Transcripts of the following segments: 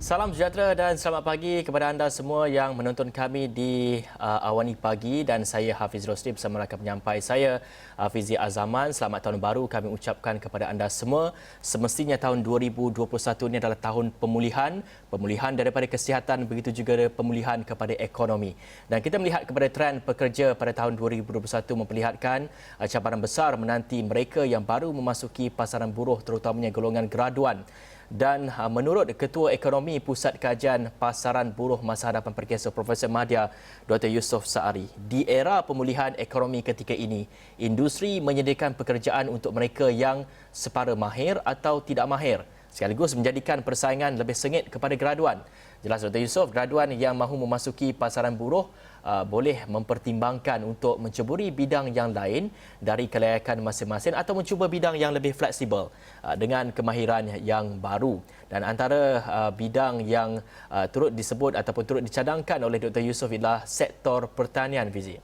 Salam sejahtera dan selamat pagi kepada anda semua yang menonton kami di Awani Pagi dan saya Hafiz Rosli bersama rakan penyampai saya Fizi Azaman. Selamat tahun baru kami ucapkan kepada anda semua. Semestinya tahun 2021 ini adalah tahun pemulihan daripada kesihatan, begitu juga pemulihan kepada ekonomi. Dan kita melihat kepada trend pekerja pada tahun 2021 memperlihatkan cabaran besar menanti mereka yang baru memasuki pasaran buruh, terutamanya golongan graduan. Dan menurut Ketua Ekonomi Pusat Kajian Pasaran Buruh Masa Hadapan Perkasa Profesor Madya Dr. Yusof Saari, di era pemulihan ekonomi ketika ini, industri menyediakan pekerjaan untuk mereka yang separa mahir atau tidak mahir, sekaligus menjadikan persaingan lebih sengit kepada graduan. Jelas Dr. Yusof, graduan yang mahu memasuki pasaran buruh boleh mempertimbangkan untuk menceburi bidang yang lain dari kelayakan masing-masing atau mencuba bidang yang lebih fleksibel dengan kemahiran yang baru. Dan antara bidang yang turut disebut ataupun turut dicadangkan oleh Dr. Yusof ialah sektor pertanian, Fizi.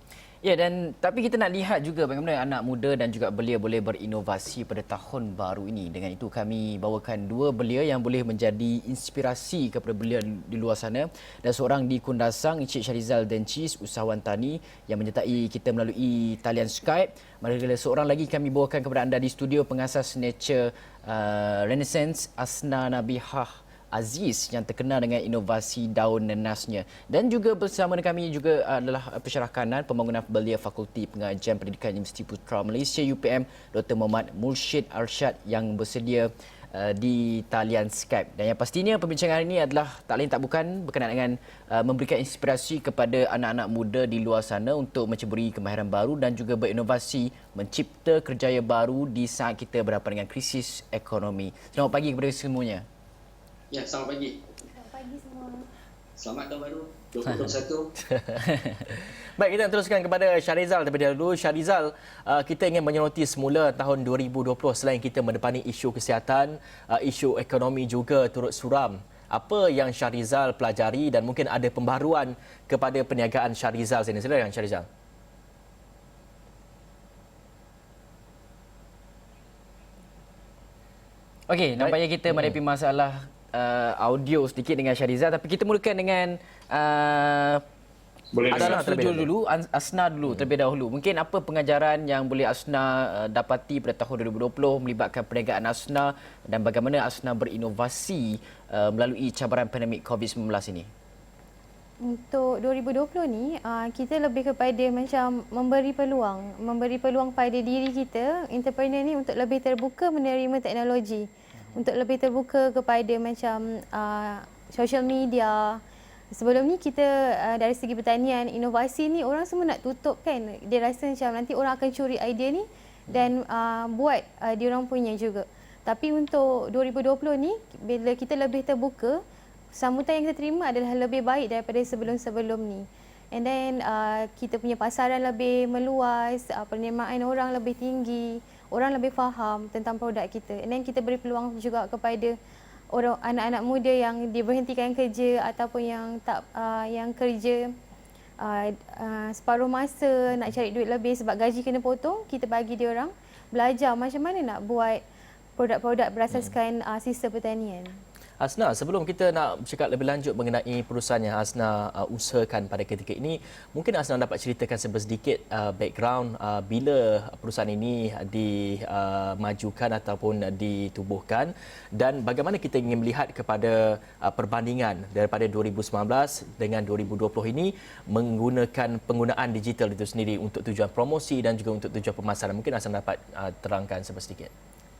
Ya, dan tapi kita nak lihat juga bagaimana anak muda dan juga belia boleh berinovasi pada tahun baru ini. Dengan itu kami bawakan dua belia yang boleh menjadi inspirasi kepada belia di luar sana. Dan seorang di Kundasang, Encik Syarizal Dencis, usahawan tani yang menyertai kita melalui talian Skype. Manakala seorang lagi kami bawakan kepada anda di studio, pengasas Nature Renaissance Asna Nabihah Aziz yang terkenal dengan inovasi daun nenasnya. Dan juga bersama dengan kami juga adalah pensyarah kanan pembangunan belia Fakulti Pengajian Pendidikan Universiti Putra Malaysia UPM, Dr. Muhammad Mursyid Arsyad yang bersedia di talian Skype. Dan yang pastinya perbincangan ini adalah tak lain tak bukan berkenaan dengan memberikan inspirasi kepada anak-anak muda di luar sana untuk menceburi kemahiran baru dan juga berinovasi mencipta kerjaya baru di saat kita berhadapan dengan krisis ekonomi. Selamat pagi kepada semuanya. Ya, selamat pagi. Selamat pagi semua. Selamat tahun baru 2021. Baik, kita teruskan kepada Syarizal terlebih dahulu. Syarizal, kita ingin menyoroti semula tahun 2020 selain kita mendepani isu kesihatan, isu ekonomi juga turut suram. Apa yang Syarizal pelajari dan mungkin ada pembaruan kepada perniagaan Syarizal sini? Silakan Syarizal. Okey, nampaknya kita menghadapi masalah audio sedikit dengan Syarizal, tapi kita mulakan dengan Asna dulu terlebih dahulu. Mungkin apa pengajaran yang boleh Asna dapati pada tahun 2020 melibatkan perniagaan Asna dan bagaimana Asna berinovasi melalui cabaran pandemik COVID-19 ini? Untuk 2020 ni, kita lebih kepada macam memberi peluang pada diri kita, entrepreneur ni, untuk lebih terbuka menerima teknologi, untuk lebih terbuka kepada macam social media. Sebelum ni kita dari segi pertanian, inovasi ni orang semua nak tutup kan. Dia rasa macam nanti orang akan curi idea ni dan buat diorang punya juga. Tapi untuk 2020 ni, bila kita lebih terbuka, sambutan yang kita terima adalah lebih baik daripada sebelum-sebelum ni. And then kita punya pasaran lebih meluas, penerimaan orang lebih tinggi, orang lebih faham tentang produk kita. And then kita beri peluang juga kepada orang anak-anak muda yang diberhentikan kerja ataupun yang tak yang kerja separuh masa nak cari duit lebih sebab gaji kena potong, kita bagi dia orang belajar macam mana nak buat produk-produk berasaskan sistem pertanian. Asna, sebelum kita nak bercakap lebih lanjut mengenai perusahaan yang Asna usahakan pada ketika ini, mungkin Asna dapat ceritakan sedikit background bila perusahaan ini dimajukan ataupun ditubuhkan dan bagaimana kita ingin melihat kepada perbandingan daripada 2019 dengan 2020 ini menggunakan penggunaan digital itu sendiri untuk tujuan promosi dan juga untuk tujuan pemasaran. Mungkin Asna dapat terangkan sedikit.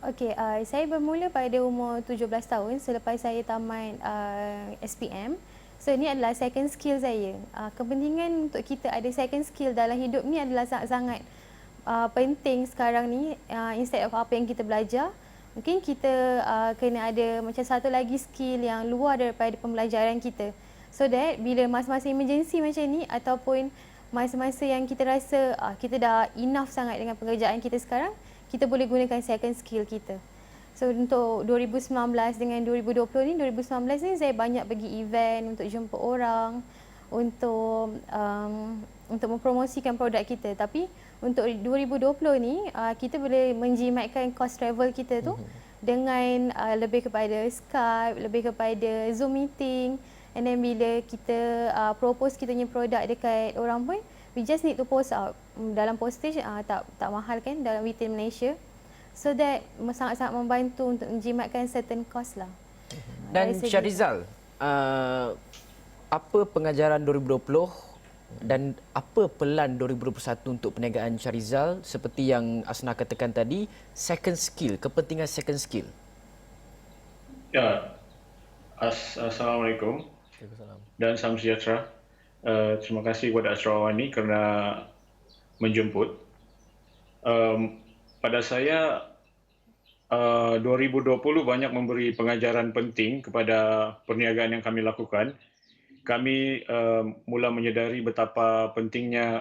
Okey, saya bermula pada umur 17 tahun selepas saya tamat SPM. So ini adalah second skill saya. Kepentingan untuk kita ada second skill dalam hidup ni adalah sangat-sangat penting sekarang ni. Instead of apa yang kita belajar, mungkin kita kena ada macam satu lagi skill yang luar daripada pembelajaran kita. So that bila masa-masa emergency macam ni ataupun masa-masa yang kita rasa kita dah enough sangat dengan pekerjaan kita sekarang, kita boleh gunakan second skill kita. So untuk 2019 dengan 2020 ni, 2019 ni saya banyak pergi event untuk jumpa orang, untuk mempromosikan produk kita. Tapi untuk 2020 ni kita boleh menjimatkan cost travel kita tu dengan lebih kepada Skype, lebih kepada Zoom meeting. And then bila kita propose kita punya produk dekat orang pun, we just need to post out. Dalam postage tak mahal kan dalam retail Malaysia. So that sangat-sangat membantu untuk menjimatkan certain cost lah. Dan Syahrizal, apa pengajaran 2020 dan apa pelan 2021 untuk perniagaan Syahrizal seperti yang Asna katakan tadi, second skill, kepentingan second skill? Ya, Assalamualaikum dan salam sejahtera. Terima kasih kepada Asra Awani kerana menjemput. Pada saya, 2020 banyak memberi pengajaran penting kepada perniagaan yang kami lakukan. Kami mula menyedari betapa pentingnya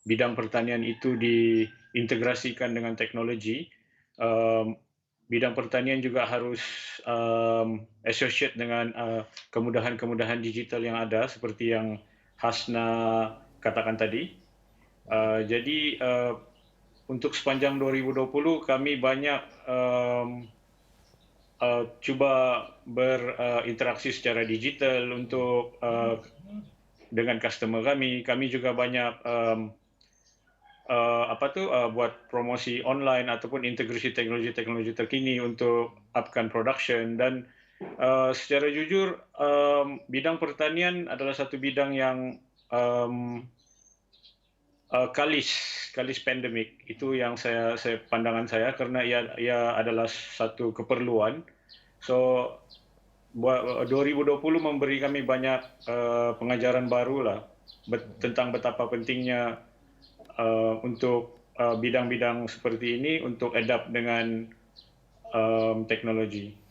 bidang pertanian itu diintegrasikan dengan teknologi. Bidang pertanian juga harus associate dengan kemudahan-kemudahan digital yang ada seperti yang Hasna katakan tadi. Jadi untuk sepanjang 2020 kami banyak cuba berinteraksi secara digital untuk dengan customer kami. Kami juga banyak buat promosi online ataupun integrasi teknologi terkini untuk upkan production. Dan secara jujur bidang pertanian adalah satu bidang yang kalis pandemik. Itu yang saya pandangan saya kerana ia adalah satu keperluan. So 2020 memberi kami banyak pengajaran baru lah tentang betapa pentingnya untuk bidang-bidang seperti ini untuk adapt dengan teknologi.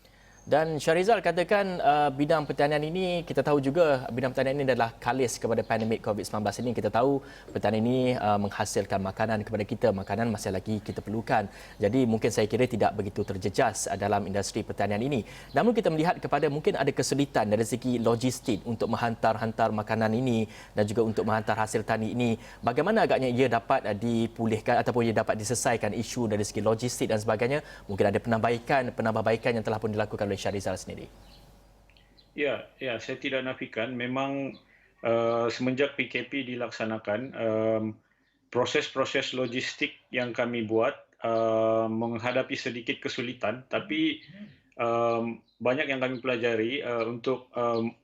Dan Syahrizal katakan bidang pertanian ini, kita tahu juga bidang pertanian ini adalah kalis kepada pandemik COVID-19 ini. Kita tahu pertanian ini menghasilkan makanan kepada kita, makanan masih lagi kita perlukan. Jadi mungkin saya kira tidak begitu terjejas dalam industri pertanian ini. Namun kita melihat kepada mungkin ada kesulitan dari segi logistik untuk menghantar makanan ini dan juga untuk menghantar hasil tani ini. Bagaimana agaknya ia dapat dipulihkan ataupun ia dapat diselesaikan isu dari segi logistik dan sebagainya? Mungkin ada penambahbaikan yang telah pun dilakukan oleh Syahrizal sendiri. Ya, saya tidak nafikan. Memang semenjak PKP dilaksanakan, proses-proses logistik yang kami buat menghadapi sedikit kesulitan. Tapi banyak yang kami pelajari untuk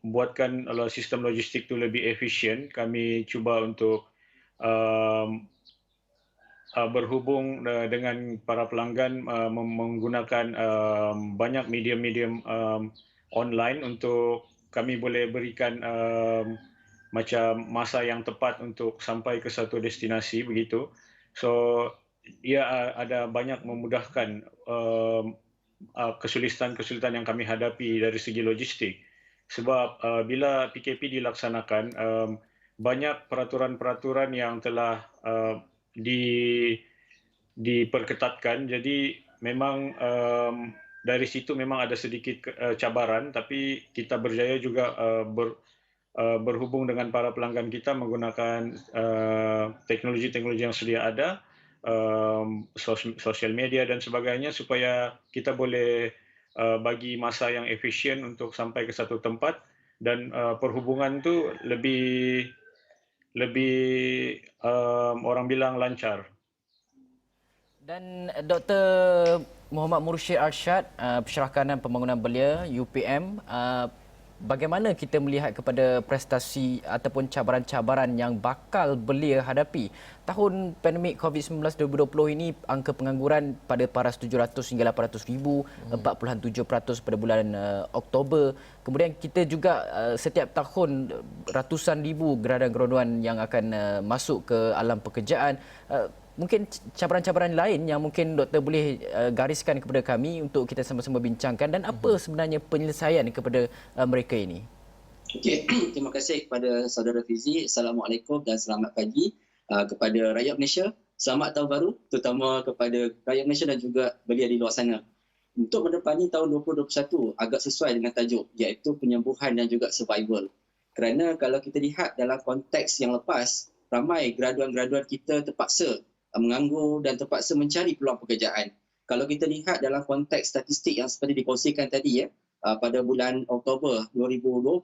buatkan sistem logistik itu lebih efisien. Kami cuba untuk berhubung dengan para pelanggan menggunakan banyak medium-medium online untuk kami boleh berikan macam masa yang tepat untuk sampai ke satu destinasi begitu. So ia ada banyak memudahkan kesulitan-kesulitan yang kami hadapi dari segi logistik. Sebab bila PKP dilaksanakan, banyak peraturan-peraturan yang telah diperketatkan. Jadi memang dari situ memang ada sedikit cabaran, tapi kita berjaya juga berhubung dengan para pelanggan kita menggunakan teknologi-teknologi yang sedia ada, sosial media dan sebagainya, supaya kita boleh bagi masa yang efisien untuk sampai ke satu tempat dan perhubungan tu lebih orang bilang lancar. Dan Dr. Muhammad Mursyid Arsyad, Pensyarah Kanan Pembangunan Belia UPM, bagaimana kita melihat kepada prestasi ataupun cabaran-cabaran yang bakal belia hadapi? Tahun pandemik COVID-19 2020 ini, angka pengangguran pada paras 700 hingga 800 ribu, 4.7% pada bulan Oktober. Kemudian kita juga setiap tahun ratusan ribu gerangan-gerangan yang akan masuk ke alam pekerjaan. Mungkin cabaran-cabaran lain yang mungkin doktor boleh gariskan kepada kami untuk kita sama-sama bincangkan, dan apa sebenarnya penyelesaian kepada mereka ini? Okey, terima kasih kepada saudara Fizi. Assalamualaikum dan selamat pagi kepada rakyat Malaysia. Selamat tahun baru, terutama kepada rakyat Malaysia dan juga belia di luar sana. Untuk mendepani tahun 2021 agak sesuai dengan tajuk, iaitu penyembuhan dan juga survival. Kerana kalau kita lihat dalam konteks yang lepas, ramai graduan-graduan kita terpaksa menganggur dan terpaksa mencari peluang pekerjaan. Kalau kita lihat dalam konteks statistik yang seperti dikongsikan tadi pada bulan Oktober 2020,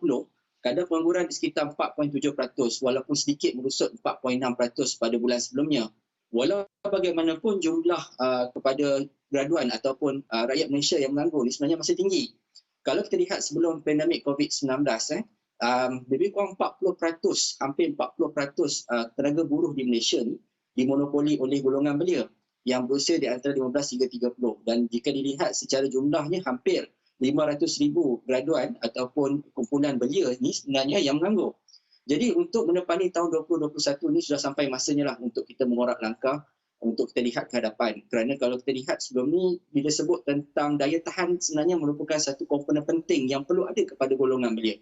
kadar pengangguran di sekitar 4.7% walaupun sedikit merosot 4.6% pada bulan sebelumnya. Walau bagaimanapun jumlah kepada graduan ataupun rakyat Malaysia yang menganggur ini sebenarnya masih tinggi. Kalau kita lihat sebelum pandemik COVID-19, lebih kurang 40%, hampir 40% tenaga buruh di Malaysia ni dimonopoli oleh golongan belia yang berusia di antara 15 hingga 30. Dan jika dilihat secara jumlahnya hampir 500,000 graduan ataupun kumpulan belia ni sebenarnya yang menganggur. Jadi untuk menepani tahun 2021 ni sudah sampai masanya lah untuk kita mengorak langkah untuk kita lihat ke hadapan. Kerana kalau kita lihat sebelum ni, bila sebut tentang daya tahan sebenarnya merupakan satu komponen penting yang perlu ada kepada golongan belia.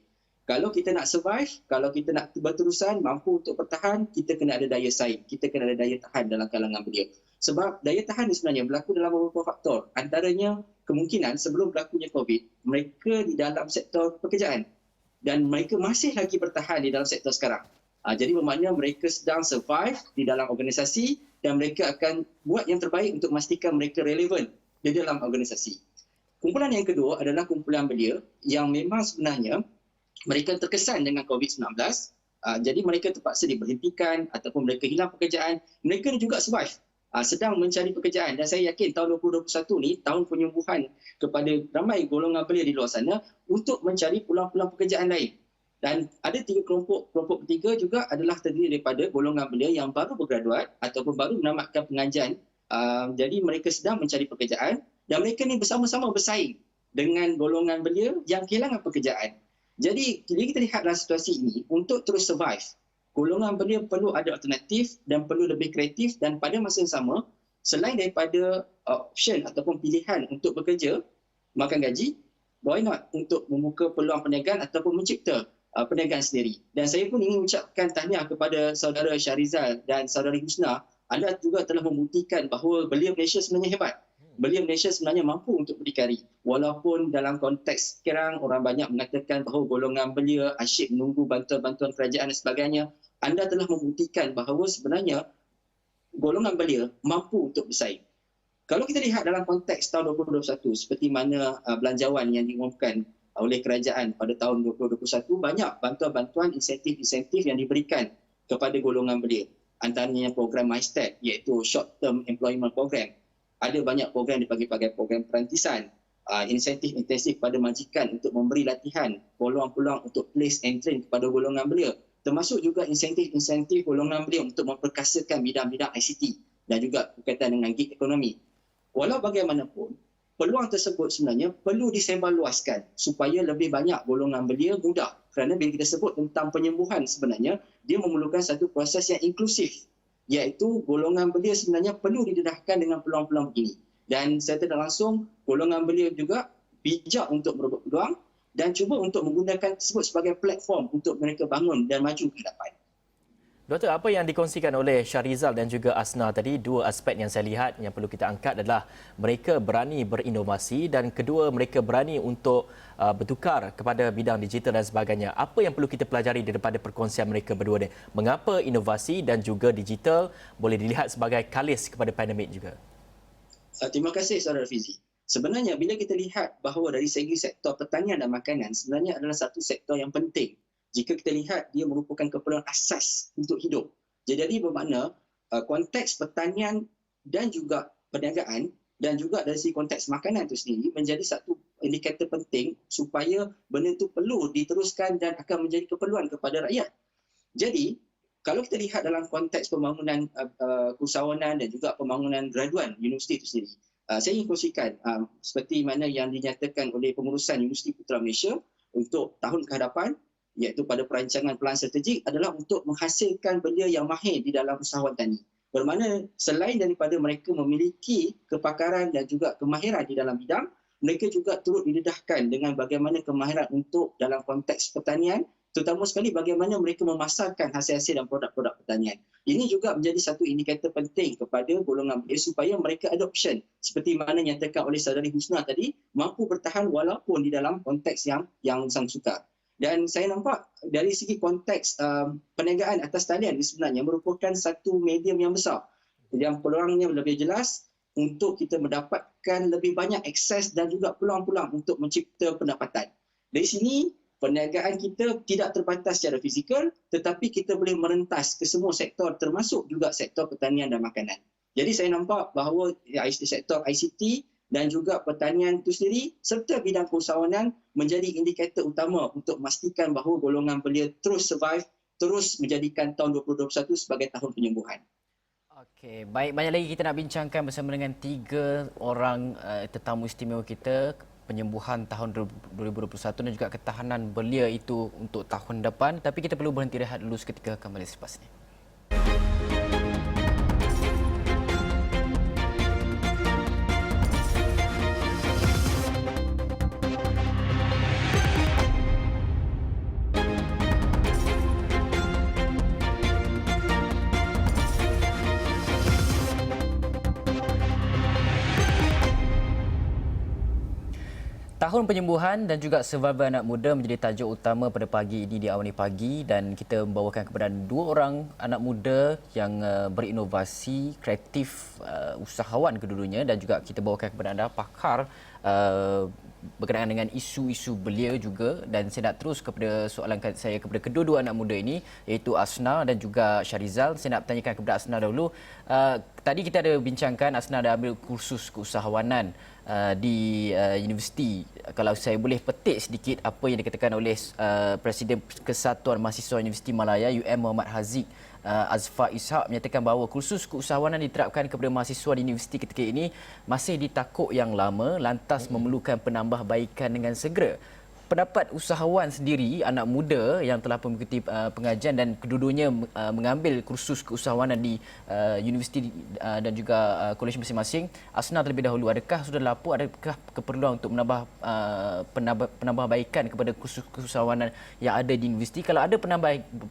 Kalau kita nak survive, kalau kita nak berterusan, mampu untuk bertahan, kita kena ada daya saing, kita kena ada daya tahan dalam kalangan belia. Sebab daya tahan ni sebenarnya berlaku dalam beberapa faktor. Antaranya kemungkinan sebelum berlakunya COVID, mereka di dalam sektor pekerjaan dan mereka masih lagi bertahan di dalam sektor sekarang. Jadi bermakna mereka sedang survive di dalam organisasi dan mereka akan buat yang terbaik untuk memastikan mereka relevan di dalam organisasi. Kumpulan yang kedua adalah kumpulan belia yang memang sebenarnya mereka terkesan dengan COVID-19. Jadi mereka terpaksa diberhentikan ataupun mereka hilang pekerjaan. Mereka juga survive, sedang mencari pekerjaan. Dan saya yakin tahun 2021 ni tahun penyembuhan kepada ramai golongan belia di luar sana untuk mencari peluang-peluang pekerjaan lain. Dan ada tiga kelompok. Kelompok ketiga juga adalah terdiri daripada golongan belia yang baru bergraduat ataupun baru menamatkan pengajian. Jadi mereka sedang mencari pekerjaan dan mereka ni bersama-sama bersaing dengan golongan belia yang kehilangan pekerjaan. Jadi bila kita lihat dalam situasi ini, untuk terus survive, golongan belia perlu ada alternatif dan perlu lebih kreatif, dan pada masa yang sama, selain daripada option ataupun pilihan untuk bekerja, makan gaji, why not untuk membuka peluang perniagaan ataupun mencipta perniagaan sendiri. Dan saya pun ingin ucapkan tahniah kepada saudara Syarizal dan saudari Husna. Anda juga telah membuktikan bahawa belia Malaysia sebenarnya hebat. Belia Malaysia sebenarnya mampu untuk berdikari. Walaupun dalam konteks sekarang orang banyak mengatakan bahawa golongan belia asyik menunggu bantuan-bantuan kerajaan dan sebagainya, anda telah membuktikan bahawa sebenarnya golongan belia mampu untuk bersaing. Kalau kita lihat dalam konteks tahun 2021, seperti mana belanjawan yang diumumkan oleh kerajaan pada tahun 2021, banyak bantuan-bantuan, insentif-insentif yang diberikan kepada golongan belia. Antaranya program MyStep, iaitu Short Term Employment Program. Ada banyak program dipanggil program perantisan, insentif intensif pada majikan untuk memberi latihan, peluang-peluang untuk place and train kepada golongan belia. Termasuk juga insentif-insentif golongan belia untuk memperkasakan bidang-bidang ICT dan juga berkaitan dengan gig ekonomi. Walau bagaimanapun, peluang tersebut sebenarnya perlu disebarluaskan supaya lebih banyak golongan belia mudah. Kerana bila kita sebut tentang penyembuhan sebenarnya, dia memerlukan satu proses yang inklusif. Iaitu golongan belia sebenarnya perlu didedahkan dengan peluang-peluang begini. Dan saya tidak langsung, golongan belia juga bijak untuk merebut peluang dan cuba untuk menggunakan tersebut sebagai platform untuk mereka bangun dan maju ke depan. Doktor, apa yang dikongsikan oleh Syarizal dan juga Asna tadi, dua aspek yang saya lihat yang perlu kita angkat adalah mereka berani berinovasi dan kedua, mereka berani untuk bertukar kepada bidang digital dan sebagainya. Apa yang perlu kita pelajari daripada perkongsian mereka berdua ni? Mengapa inovasi dan juga digital boleh dilihat sebagai kalis kepada pandemik juga? Terima kasih Saudara Fizi. Sebenarnya bila kita lihat bahawa dari segi sektor pertanian dan makanan sebenarnya adalah satu sektor yang penting. Jika kita lihat, dia merupakan keperluan asas untuk hidup. Jadi bermakna konteks pertanian dan juga perniagaan dan juga dari segi konteks makanan itu sendiri menjadi satu indikator penting supaya benda itu perlu diteruskan dan akan menjadi keperluan kepada rakyat. Jadi, kalau kita lihat dalam konteks pembangunan usahawanan dan juga pembangunan graduan universiti itu sendiri, saya ingin kongsikan seperti mana yang dinyatakan oleh pengurusan Universiti Putra Malaysia untuk tahun ke hadapan, iaitu pada perancangan pelan strategik adalah untuk menghasilkan belia yang mahir di dalam usahawan tani. Bermakna selain daripada mereka memiliki kepakaran dan juga kemahiran di dalam bidang, mereka juga turut didedahkan dengan bagaimana kemahiran untuk dalam konteks pertanian, terutama sekali bagaimana mereka memasarkan hasil-hasil dan produk-produk pertanian. Ini juga menjadi satu indikator penting kepada golongan belia supaya mereka ada option. Seperti mana nyatakan oleh saudari Husna tadi, mampu bertahan walaupun di dalam konteks yang sangat sukar. Dan saya nampak dari segi konteks perniagaan atas talian sebenarnya merupakan satu medium yang besar. Yang peluangnya lebih jelas untuk kita mendapatkan lebih banyak akses dan juga peluang-peluang untuk mencipta pendapatan. Dari sini, perniagaan kita tidak terbatas secara fizikal, tetapi kita boleh merentas ke semua sektor termasuk juga sektor pertanian dan makanan. Jadi saya nampak bahawa sektor ICT dan juga pertanian itu sendiri serta bidang keusahawanan menjadi indikator utama untuk memastikan bahawa golongan belia terus survive, terus menjadikan tahun 2021 sebagai tahun penyembuhan. Okey, baik, banyak lagi kita nak bincangkan bersama dengan 3 orang tetamu istimewa kita, penyembuhan tahun 2021 dan juga ketahanan belia itu untuk tahun depan. Tapi kita perlu berhenti rehat dulu seketika, kembali selepas ini. Tahun penyembuhan dan juga survival anak muda menjadi tajuk utama pada pagi ini di Awani Pagi, dan kita membawakan kepada 2 orang anak muda yang berinovasi, kreatif, usahawan kedua-duanya, dan juga kita bawakan kepada anda pakar berkenaan dengan isu-isu belia juga. Dan saya nak terus kepada soalan saya kepada kedua-dua anak muda ini, iaitu Asna dan juga Syarizal. Saya nak bertanyakan kepada Asna dahulu. Tadi kita ada bincangkan Asna ada ambil kursus keusahawanan di universiti. Kalau saya boleh petik sedikit apa yang dikatakan oleh Presiden Kesatuan Mahasiswa Universiti Malaya UM Muhammad Haziq Azfar Ishak, menyatakan bahawa kursus keusahawanan diterapkan kepada mahasiswa di universiti ketika ini masih di takuk yang lama, lantas memerlukan penambahbaikan dengan segera. Pendapat usahawan sendiri, anak muda yang telah mengikuti pengajian dan kedua-duanya mengambil kursus keusahawanan di universiti dan juga kolej masing-masing. Asna terlebih dahulu, adakah sudah lapuk, adakah keperluan untuk menambah penambahbaikan kepada kursus keusahawanan yang ada di universiti? Kalau ada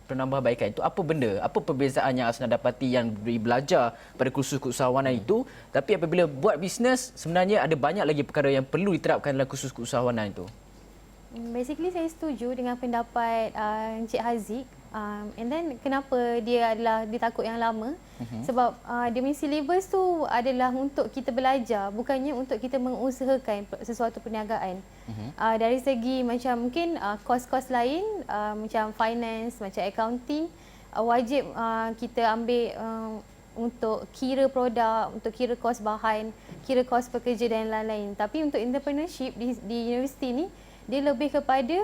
penambahbaikan itu, apa benda, apa perbezaan yang Asna dapati yang belajar pada kursus keusahawanan itu? Tapi apabila buat bisnes, sebenarnya ada banyak lagi perkara yang perlu diterapkan dalam kursus keusahawanan itu. Basically saya setuju dengan pendapat Encik Haziq. And then kenapa dia adalah di takut yang lama? Sebab dia punya syllabus tu adalah untuk kita belajar, bukannya untuk kita mengusahakan sesuatu perniagaan. Dari segi macam mungkin kos-kos lain macam finance, macam accounting, wajib kita ambil untuk kira produk, untuk kira kos bahan, kira kos pekerja dan lain-lain. Tapi untuk entrepreneurship di universiti ni, dia lebih kepada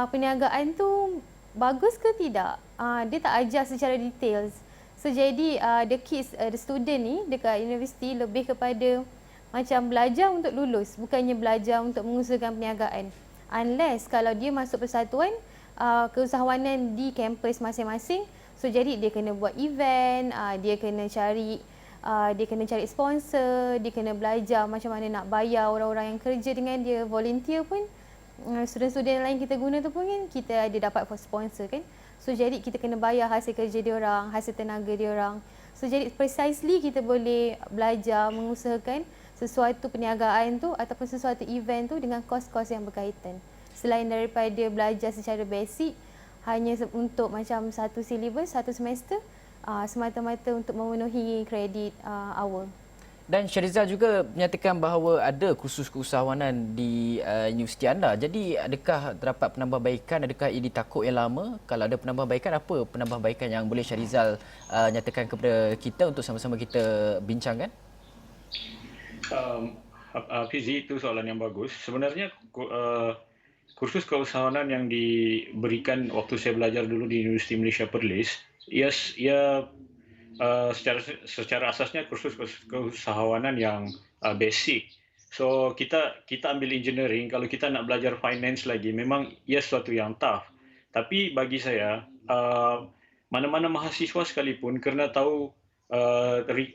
perniagaan tu bagus ke tidak. Dia tak ajar secara details. So jadi the student ni dekat universiti lebih kepada macam belajar untuk lulus, bukannya belajar untuk mengusahakan perniagaan. Unless kalau dia masuk persatuan keusahawanan di kampus masing-masing, so jadi dia kena buat event, dia kena cari sponsor, dia kena belajar macam mana nak bayar orang-orang yang kerja dengan dia, volunteer pun. Student-student lain kita guna tu pun kan kita ada dapat sponsor kan. So jadi kita kena bayar hasil kerja dia orang, hasil tenaga dia orang. So jadi precisely kita boleh belajar mengusahakan sesuatu perniagaan tu ataupun sesuatu event tu dengan kos-kos yang berkaitan. Selain daripada belajar secara basic hanya untuk macam satu syllabus, satu semester, semata-mata untuk memenuhi kredit awal. Dan Syarizal juga menyatakan bahawa ada kursus keusahawanan di universiti anda. Jadi adakah terdapat penambahbaikan, adakah ia di takuk yang lama? Kalau ada penambahbaikan, apa penambahbaikan yang boleh Syarizal nyatakan kepada kita untuk sama-sama kita bincangkan? Fizi, itu soalan yang bagus. Sebenarnya kursus keusahawanan yang diberikan waktu saya belajar dulu di Universiti Malaysia Perlis, ia secara asasnya kursus keusahawanan yang basic. So kita ambil engineering, kalau kita nak belajar finance lagi, memang ia sesuatu yang tough. Tapi bagi saya, mana-mana mahasiswa sekalipun kena tahu,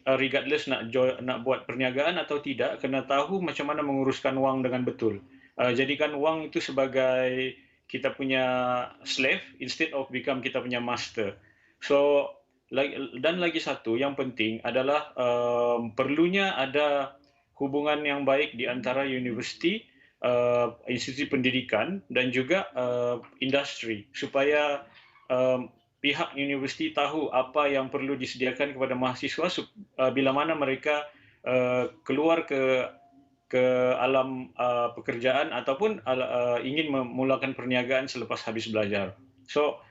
regardless nak buat perniagaan atau tidak, kena tahu macam mana menguruskan wang dengan betul. Jadikan wang itu sebagai kita punya slave instead of become kita punya master. So dan lagi satu yang penting adalah perlunya ada hubungan yang baik di antara universiti, institusi pendidikan dan juga industri, supaya pihak universiti tahu apa yang perlu disediakan kepada mahasiswa bila mana mereka keluar ke alam pekerjaan ataupun ingin memulakan perniagaan selepas habis belajar. So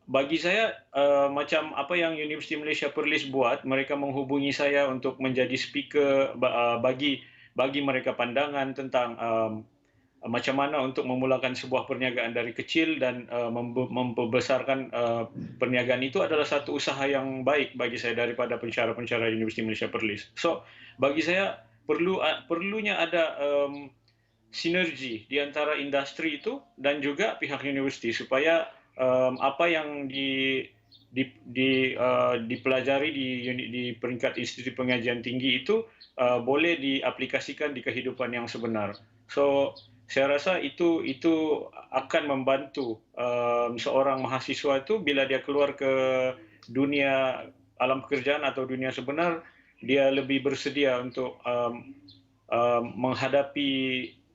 bagi saya macam apa yang Universiti Malaysia Perlis buat, mereka menghubungi saya untuk menjadi speaker bagi mereka pandangan tentang macam mana untuk memulakan sebuah perniagaan dari kecil dan membesarkan perniagaan itu adalah satu usaha yang baik bagi saya daripada pensyarah-pensyarah Universiti Malaysia Perlis. So bagi saya perlunya ada sinergi di antara industri itu dan juga pihak universiti supaya apa yang dipelajari di peringkat institusi pengajian tinggi itu boleh diaplikasikan di kehidupan yang sebenar. So saya rasa itu akan membantu seorang mahasiswa itu bila dia keluar ke dunia alam pekerjaan atau dunia sebenar, dia lebih bersedia untuk menghadapi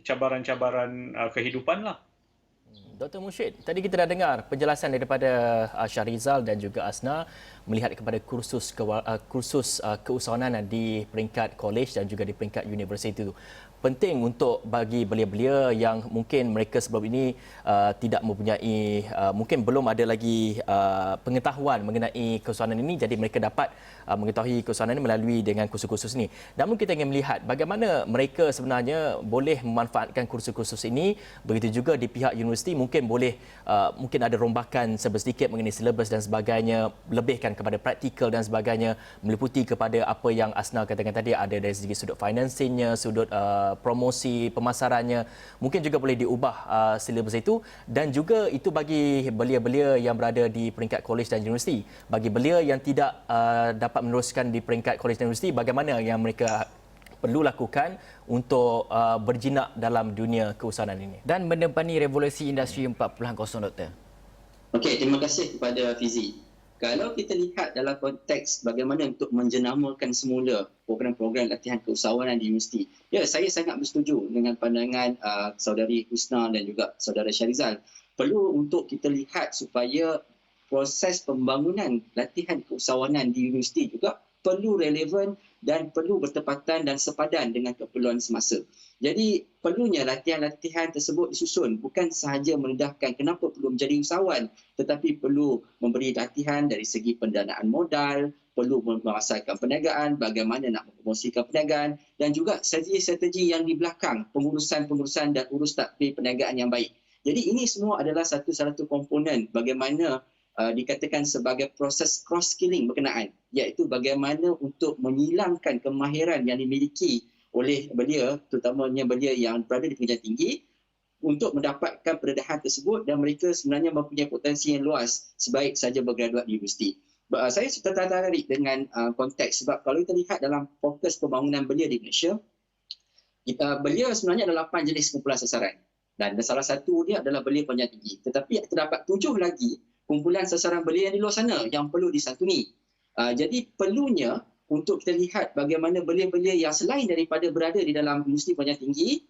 cabaran-cabaran kehidupan lah. Dr. Mursyid, tadi kita dah dengar penjelasan daripada Syahrizal dan juga Asna melihat kepada kursus keusahawanan di peringkat college dan juga di peringkat universiti itu. Penting untuk bagi belia-belia yang mungkin mereka sebelum ini tidak mempunyai, mungkin belum ada lagi pengetahuan mengenai keusahawanan ini, jadi mereka dapat mengetahui keusahawanan ini melalui dengan kursus-kursus ini. Namun kita ingin melihat bagaimana mereka sebenarnya boleh memanfaatkan kursus-kursus ini, begitu juga di pihak universiti mungkin boleh mungkin ada rombakan sedikit mengenai silabus dan sebagainya, lebihkan kepada praktikal dan sebagainya, meliputi kepada apa yang Asna katakan tadi, ada dari segi sudut financingnya, sudut promosi pemasarannya, mungkin juga boleh diubah silabus itu. Dan juga itu bagi belia-belia yang berada di peringkat kolej dan universiti. Bagi belia yang tidak dapat meneruskan di peringkat kolej dan universiti, bagaimana yang mereka perlu lakukan untuk berjinak dalam dunia keusahawanan ini dan menepani revolusi industri 4.0, Doktor? Okey, terima kasih kepada Fizi. Kalau kita lihat dalam konteks bagaimana untuk menjenamakan semula program-program latihan keusahawanan di universiti, ya, saya sangat bersetuju dengan pandangan saudari Husna dan juga saudara Syahrizal. Perlu untuk kita lihat supaya proses pembangunan latihan keusahawanan di universiti juga perlu relevan dan perlu bertepatan dan sepadan dengan keperluan semasa. Jadi perlunya latihan-latihan tersebut disusun bukan sahaja mendedahkan kenapa perlu menjadi usahawan, tetapi perlu memberi latihan dari segi pendanaan modal, perlu memasarkan perniagaan, bagaimana nak mempromosikan perniagaan, dan juga strategi-strategi yang di belakang pengurusan-pengurusan dan urus takbir perniagaan yang baik. Jadi ini semua adalah satu komponen bagaimana dikatakan sebagai proses cross-skilling berkenaan, iaitu bagaimana untuk menyilangkan kemahiran yang dimiliki oleh belia, terutamanya belia yang berada di pengajian tinggi, untuk mendapatkan pendedahan tersebut, dan mereka sebenarnya mempunyai potensi yang luas sebaik saja bergraduat di universiti. Saya tertarik dengan konteks, sebab kalau kita lihat dalam fokus pembangunan belia di Malaysia, belia sebenarnya ada 8 jenis kumpulan sasaran, dan salah satu dia adalah belia pengajian tinggi. Tetapi terdapat 7 lagi kumpulan sasaran belia yang di luar sana yang perlu disantuni. Jadi perlunya untuk kita lihat bagaimana belia-belia yang selain daripada berada di dalam universiti pengajian tinggi,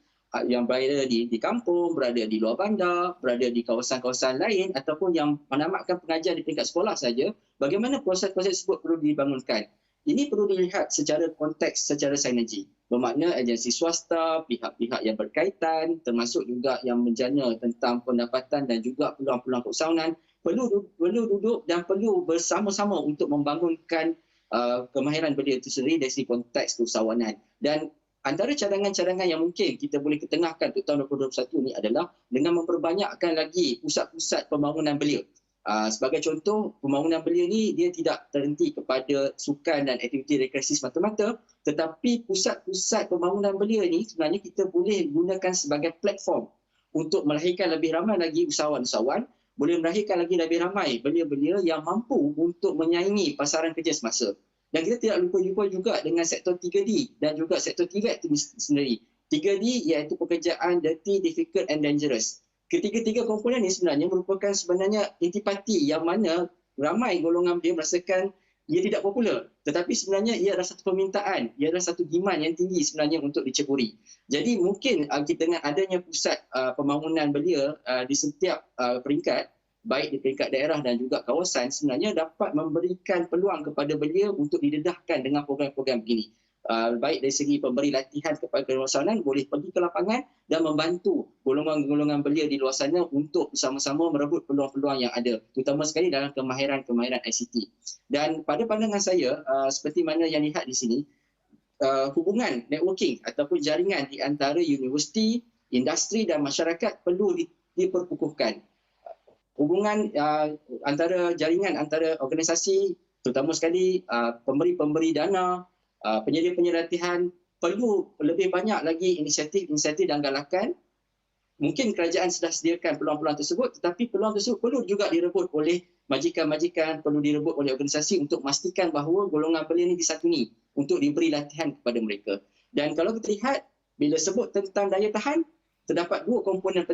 yang berada di kampung, berada di luar bandar, berada di kawasan-kawasan lain ataupun yang menamatkan pengajian di peringkat sekolah saja, bagaimana proses-proses tersebut perlu dibangunkan. Ini perlu dilihat secara konteks, secara sinergi. Bermakna agensi swasta, pihak-pihak yang berkaitan, termasuk juga yang menjana tentang pendapatan dan juga peluang-peluang keusahawanan, perlu duduk dan perlu bersama-sama untuk membangunkan kemahiran belia itu sendiri dari segi konteks keusahawanan. Dan antara cadangan-cadangan yang mungkin kita boleh ketengahkan untuk tahun 2021 ini adalah dengan memperbanyakkan lagi pusat-pusat pembangunan belia. Sebagai contoh, pembangunan belia ni dia tidak terhenti kepada sukan dan aktiviti rekreasi semata-mata, tetapi pusat-pusat pembangunan belia ni sebenarnya kita boleh gunakan sebagai platform untuk melahirkan lebih ramai lagi usahawan-usahawan, boleh melahirkan lagi lebih ramai belia-belia yang mampu untuk menyaingi pasaran kerja semasa. Dan kita tidak lupa juga dengan sektor 3D dan juga sektor TVET itu sendiri. 3D iaitu pekerjaan dirty, difficult and dangerous. Ketiga-tiga komponen ini sebenarnya merupakan intipati yang mana ramai golongan belia merasakan ia tidak popular. Tetapi sebenarnya ia adalah satu permintaan, ia adalah satu demand yang tinggi sebenarnya untuk diceburi. Jadi mungkin kita dengan adanya pusat pembangunan belia di setiap peringkat, baik di peringkat daerah dan juga kawasan, sebenarnya dapat memberikan peluang kepada belia untuk didedahkan dengan program-program begini. baik dari segi pemberi latihan kepada keluasanan boleh pergi ke lapangan dan membantu golongan-golongan belia di luar sana untuk bersama-sama merebut peluang-peluang yang ada, terutama sekali dalam kemahiran ICT. Dan pada pandangan saya, seperti mana yang lihat di sini, hubungan networking ataupun jaringan di antara universiti, industri dan masyarakat perlu diperkukuhkan. Hubungan antara jaringan antara organisasi, terutama sekali pemberi-pemberi dana, penyedia-penyedia latihan, perlu lebih banyak lagi inisiatif dan galakan. Mungkin kerajaan sudah sediakan peluang-peluang tersebut, tetapi peluang tersebut perlu juga direbut oleh majikan-majikan, perlu direbut oleh organisasi untuk memastikan bahawa golongan belia ini disatuni untuk diberi latihan kepada mereka. Dan kalau kita lihat, bila sebut tentang daya tahan, terdapat dua komponen penting